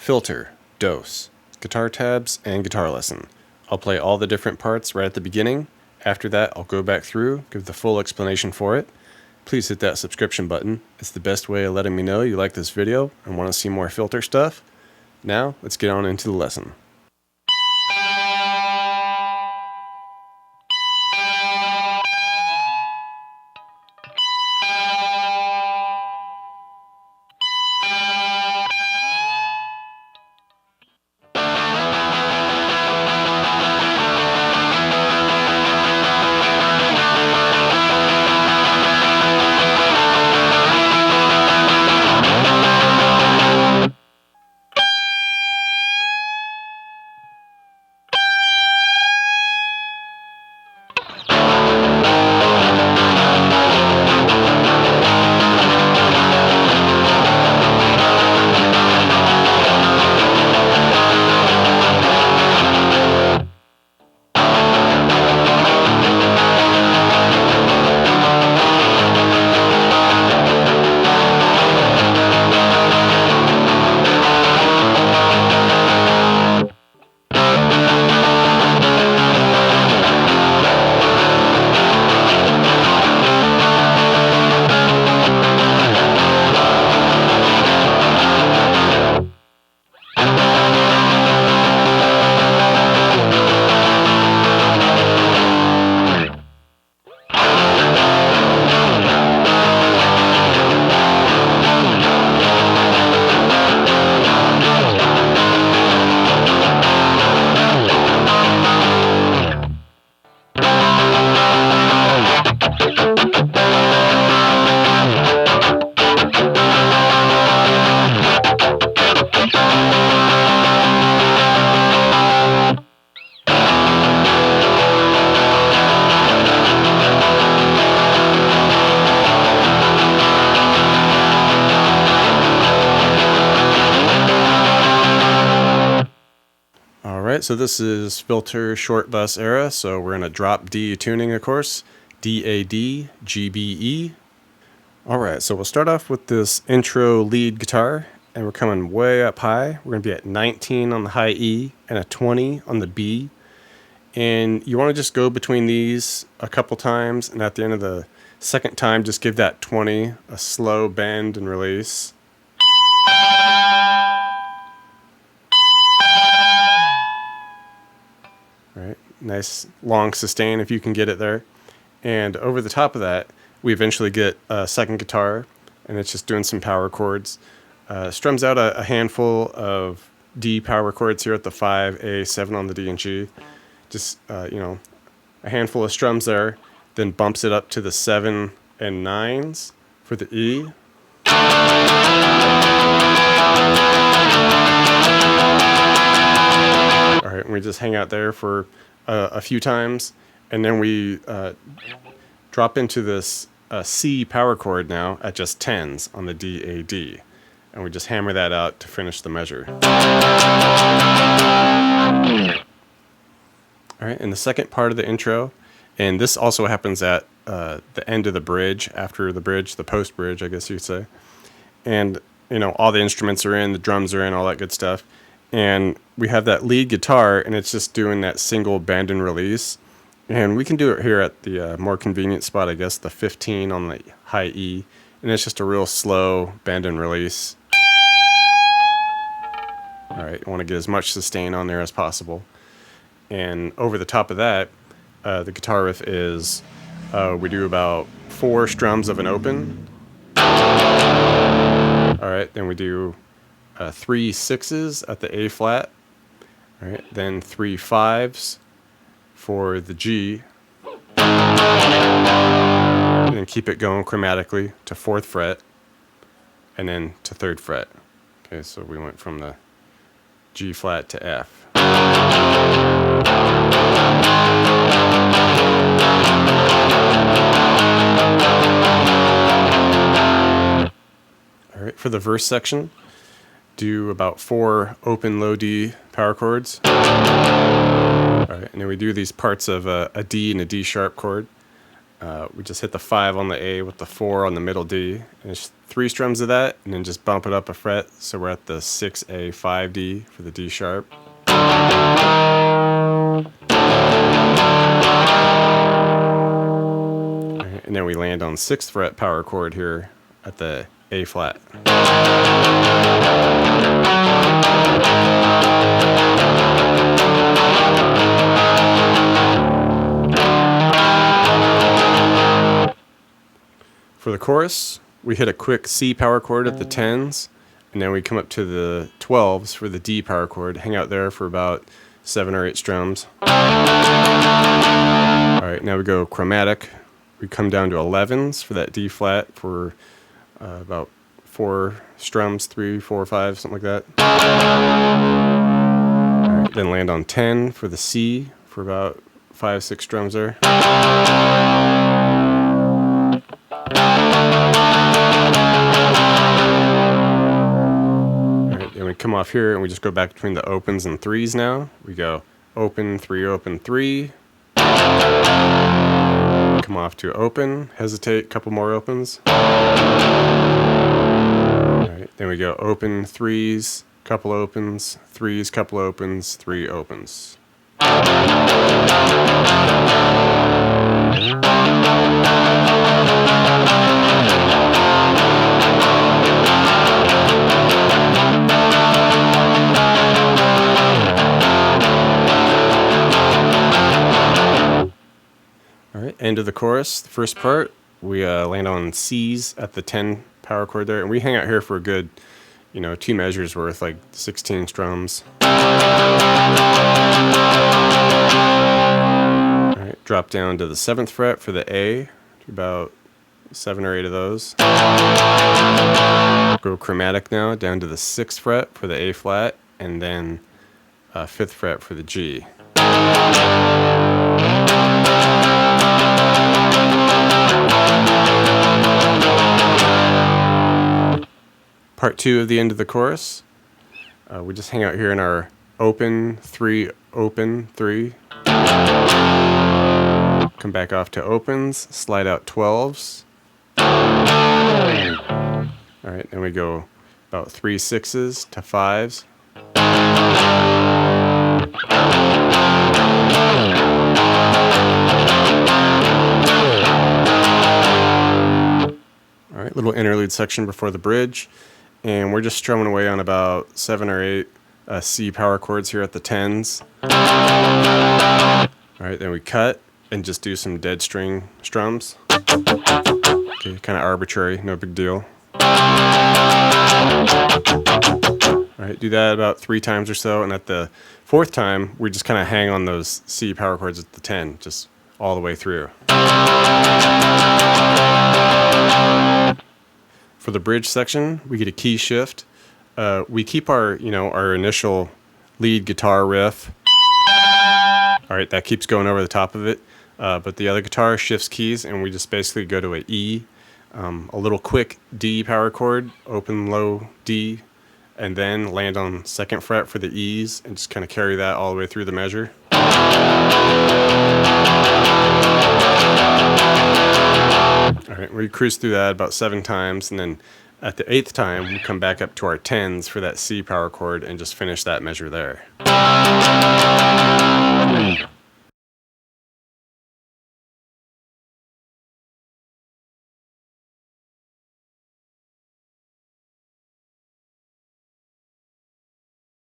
filter, dose, guitar tabs, and guitar lesson. I'll play all the different parts right at the beginning. After that, I'll go back through, give the full explanation for it. Please hit that subscription button. It's the best way of letting me know you like this video and want to see more filter stuff. Now, let's get on into the lesson. Alright, so this is filter short bus era, so we're in a drop D tuning, of course. D-A-D, G-B-E. Alright, so we'll start off with this intro lead guitar, and we're coming way up high. We're going to be at 19 on the high E and a 20 on the B. And you want to just go between these a couple times, and at the end of the second time, just give that 20 a slow bend and release. Right, nice long sustain if you can get it there. And over the top of that, we eventually get a second guitar, and it's just doing some power chords. Strums out a handful of D power chords here at the 5, A, 7 on the D and G. Just, a handful of strums there, then bumps it up to the 7 and 9s for the E. All right, and we just hang out there for a few times, and then we drop into this C power chord now at just 10s on the D, A, D, and we just hammer that out to finish the measure. All right, in the second part of the intro, and this also happens at the end of the bridge, after the bridge, the post bridge, I guess you'd say, and all the instruments are in, the drums are in, all that good stuff. And we have that lead guitar, and it's just doing that single bend and release. And we can do it here at the more convenient spot, I guess, the 15 on the high E. And it's just a real slow bend and release. All right, you want to get as much sustain on there as possible. And over the top of that, the guitar riff is, we do about 4 strums of an open. All right, then we do 3 6s at the A flat, all right, then 3 5s for the G, and then keep it going chromatically to 4th fret, and then to 3rd fret. Okay, so we went from the G flat to F. All right, for the verse section, do about 4 open low D power chords. All right, and then we do these parts of a D and a D sharp chord. We just hit the 5 on the A with the 4 on the middle D, and it's 3 strums of that, and then just bump it up a fret, so we're at the 6A 5D for the D sharp. Right, and then we land on 6th fret power chord here at the A flat. For the chorus, we hit a quick C power chord at the 10s, and then we come up to the 12s for the D power chord, hang out there for about 7 or 8 strums. Alright, now we go chromatic. We come down to 11s for that D flat for about 4 strums, 3, 4, 5, something like that. Alright, then land on 10 for the C for about 5, 6 strums there. Alright, then we come off here and we just go back between the opens and 3s now. We go open, 3. Come off to open, hesitate, couple more opens. Alright, then we go open, 3s, couple opens, 3s, couple opens, 3 opens. Alright, end of the chorus. The first part, we land on C's at the 10 power chord there, and we hang out here for a good, 2 measures worth, like 16 strums. Alright, drop down to the 7th fret for the A, about 7 or 8 of those. Go chromatic now, down to the 6th fret for the A flat, and then 5th fret for the G. Part 2 of the end of the chorus. We just hang out here in our open, 3, open, 3. Come back off to opens, slide out 12s. Alright, then we go about 3 6s to 5s. Alright, little interlude section before the bridge. And we're just strumming away on about 7 or 8 C power chords here at the 10s. Alright, then we cut and just do some dead string strums. Okay, kind of arbitrary, no big deal. Alright, do that about 3 times or so, and at the 4th time, we just kind of hang on those C power chords at the 10, just all the way through. For the bridge section, we get a key shift. We keep our, our initial lead guitar riff. All right, that keeps going over the top of it. But the other guitar shifts keys, and we just basically go to an E, a little quick D power chord, open, low D, and then land on 2nd fret for the E's, and just kind of carry that all the way through the measure. Alright, we cruise through that about 7 times, and then at the 8th time, we come back up to our 10s for that C power chord and just finish that measure there.